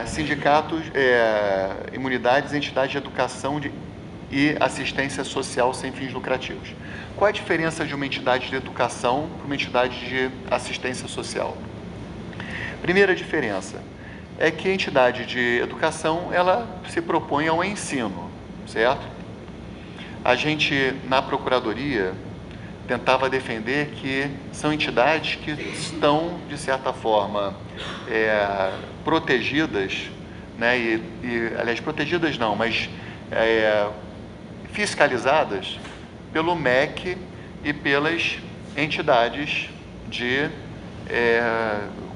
sindicatos, imunidades, entidades de educação e assistência social sem fins lucrativos. Qual a diferença de uma entidade de educação para uma entidade de assistência social? Primeira diferença é que a entidade de educação, ela se propõe ao ensino, certo? A gente, na Procuradoria, tentava defender que são entidades que estão, de certa forma, protegidas, né? Aliás, protegidas não, mas fiscalizadas pelo MEC e pelas entidades de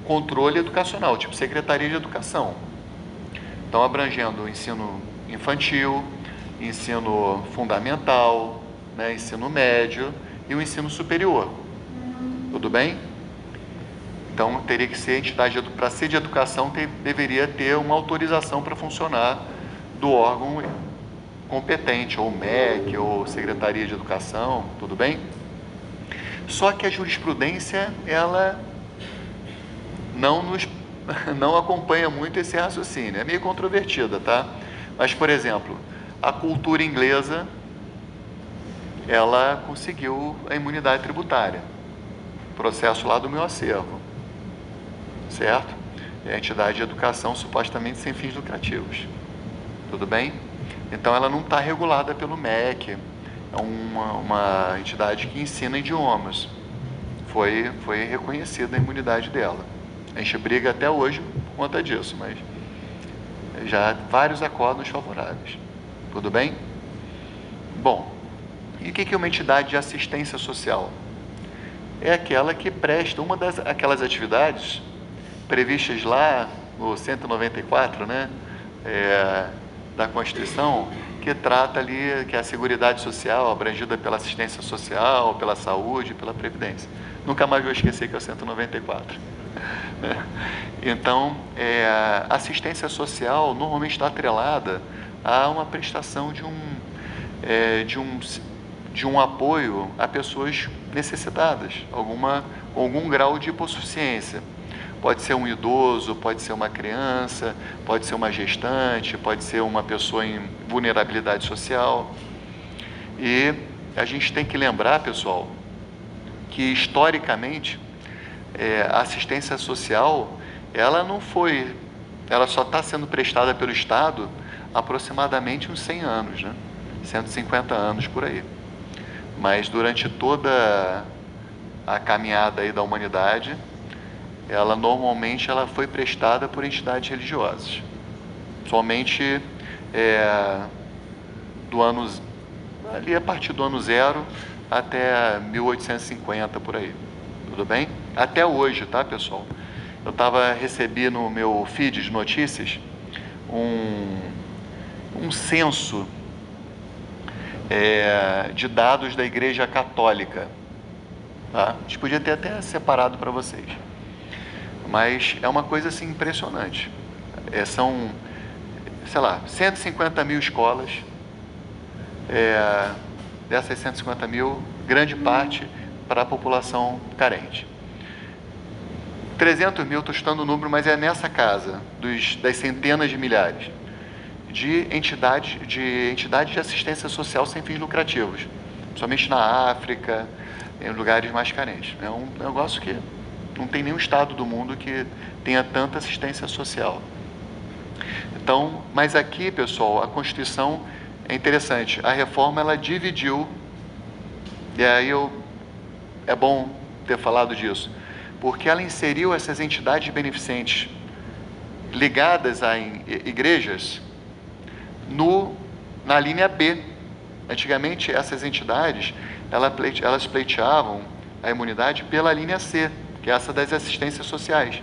controle educacional, tipo Secretaria de Educação. Então, abrangendo o ensino infantil, ensino fundamental, né, ensino médio e o ensino superior. Tudo bem? Então, teria que ser entidade, para ser de educação, deveria ter uma autorização para funcionar do órgão competente, ou MEC, ou Secretaria de Educação, tudo bem? Só que a jurisprudência, ela não acompanha muito esse raciocínio, é meio controvertida, tá? Mas, por exemplo, a cultura inglesa, ela conseguiu a imunidade tributária, processo lá do meu acervo, certo? É a entidade de educação supostamente sem fins lucrativos, tudo bem? Então, ela não está regulada pelo MEC, é uma entidade que ensina idiomas, foi reconhecida a imunidade dela. A gente briga até hoje por conta disso, mas já há vários acordos favoráveis. Tudo bem? Bom, e o que é uma entidade de assistência social? É aquela que presta aquelas atividades previstas lá no 194, né, da Constituição, que trata ali, que é a Seguridade Social, abrangida pela assistência social, pela saúde, pela previdência. Nunca mais vou esquecer que é o 194. Então, a assistência social normalmente está atrelada a uma prestação de um apoio a pessoas necessitadas, algum grau de hipossuficiência. Pode ser um idoso, pode ser uma criança, pode ser uma gestante, pode ser uma pessoa em vulnerabilidade social. E a gente tem que lembrar, pessoal, que historicamente a assistência social, ela só está sendo prestada pelo Estado há aproximadamente uns 100 anos, né? 150 anos por aí. Mas durante toda a caminhada aí da humanidade, normalmente foi prestada por entidades religiosas. Somente ali a partir do ano 0 até 1850 por aí. Tudo bem? Até hoje, tá, pessoal? Recebi no meu feed de notícias um censo de dados da Igreja Católica. Tá? A gente podia ter até separado para vocês. Mas é uma coisa assim impressionante. São, sei lá, 150 mil escolas. Dessas 150 mil, grande parte para a população carente. 300 mil, estou chutando o número, mas é nessa casa, das centenas de milhares, de entidades de assistência social sem fins lucrativos, somente na África, em lugares mais carentes. É um negócio que não tem nenhum estado do mundo que tenha tanta assistência social. Então, mas aqui, pessoal, a Constituição é interessante. A reforma, ela dividiu, e aí é bom ter falado disso, porque ela inseriu essas entidades beneficentes ligadas a igrejas na linha B. Antigamente, essas entidades, elas pleiteavam a imunidade pela linha C, que é essa das assistências sociais.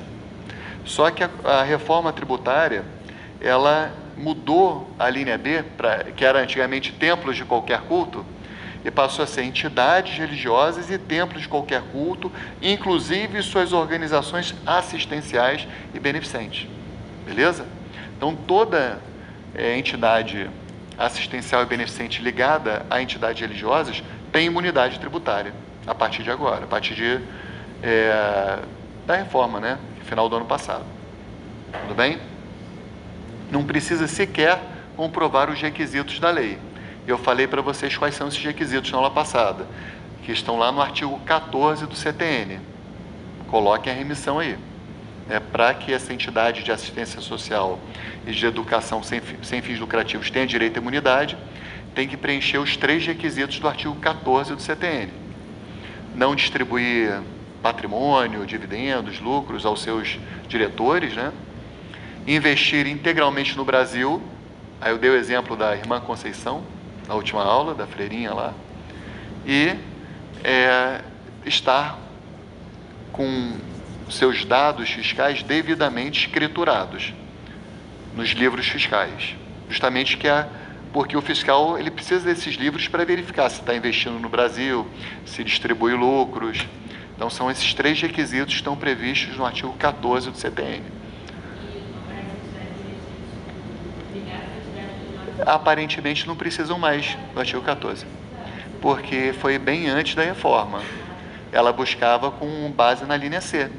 Só que a reforma tributária, ela mudou a linha B, que era antigamente templos de qualquer culto, e passou a ser entidades religiosas e templos de qualquer culto, inclusive suas organizações assistenciais e beneficentes. Beleza? Então, toda entidade assistencial e beneficente ligada a entidades religiosas tem imunidade tributária, a partir de agora, a partir da reforma, né? Final do ano passado. Tudo bem? não precisa sequer comprovar os requisitos da lei. Eu falei para vocês quais são esses requisitos na aula passada, que estão lá no artigo 14 do CTN. Coloquem a remissão aí. Para que essa entidade de assistência social e de educação sem fins lucrativos tenha direito à imunidade, tem que preencher os 3 requisitos do artigo 14 do CTN. Não distribuir patrimônio, dividendos, lucros aos seus diretores, né? Investir integralmente no Brasil. Aí eu dei o exemplo da irmã Conceição, na última aula, da freirinha lá. E estar com seus dados fiscais devidamente escriturados nos livros fiscais. Justamente porque o fiscal ele precisa desses livros para verificar se está investindo no Brasil, se distribui lucros. Então, são esses 3 requisitos que estão previstos no artigo 14 do CTN. Aparentemente não precisam mais do artigo 14, porque foi bem antes da reforma. Ela buscava com base na linha C,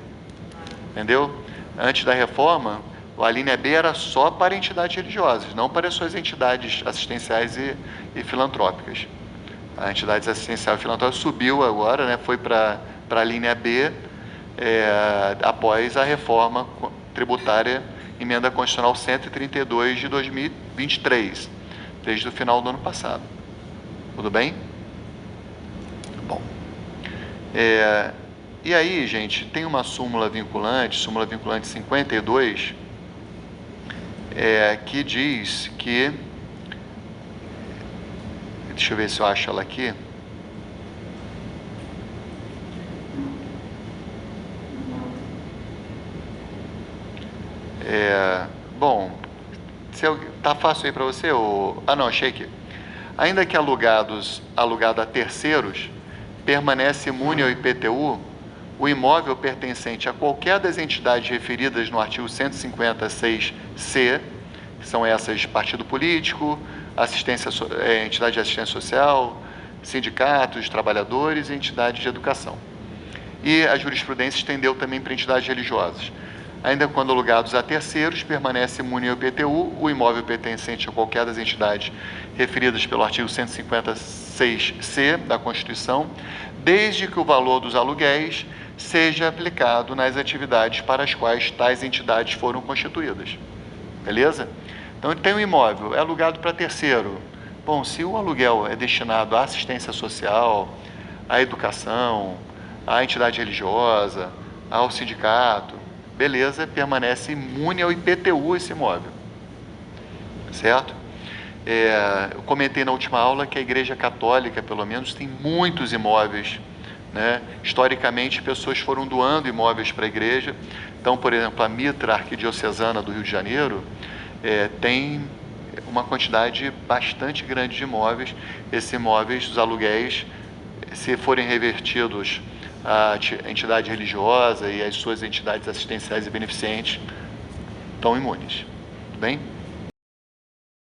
entendeu? Antes da reforma, a linha B era só para entidades religiosas, não para suas entidades assistenciais e filantrópicas. A entidade assistencial e filantrópica subiu agora, né, foi para a linha B após a reforma tributária, emenda constitucional 132 de 2023, desde o final do ano passado. Tudo bem? Bom. E aí, gente, tem uma súmula vinculante 52, que diz que... Deixa eu ver se eu acho ela aqui. Bom, tá fácil aí para você? Não, achei aqui. Ainda que alugado a terceiros, permanece imune ao IPTU o imóvel pertencente a qualquer das entidades referidas no artigo 156C, que são essas: partido político, entidade de assistência social, sindicatos, trabalhadores e entidades de educação. E a jurisprudência estendeu também para entidades religiosas. Ainda quando alugados a terceiros, permanece imune ao IPTU o imóvel pertencente a qualquer das entidades referidas pelo artigo 156C da Constituição, desde que o valor dos aluguéis seja aplicado nas atividades para as quais tais entidades foram constituídas. Beleza? Então, ele tem um imóvel, é alugado para terceiro. Bom, se o aluguel é destinado à assistência social, à educação, à entidade religiosa, ao sindicato, beleza, permanece imune ao IPTU esse imóvel. Certo? Eu comentei na última aula que a Igreja Católica, pelo menos, tem muitos imóveis, né? Historicamente, pessoas foram doando imóveis para a igreja. Então, por exemplo, a Mitra Arquidiocesana do Rio de Janeiro tem uma quantidade bastante grande de imóveis. Esses imóveis, os aluguéis, se forem revertidos à entidade religiosa e às suas entidades assistenciais e beneficentes, estão imunes. Tudo bem?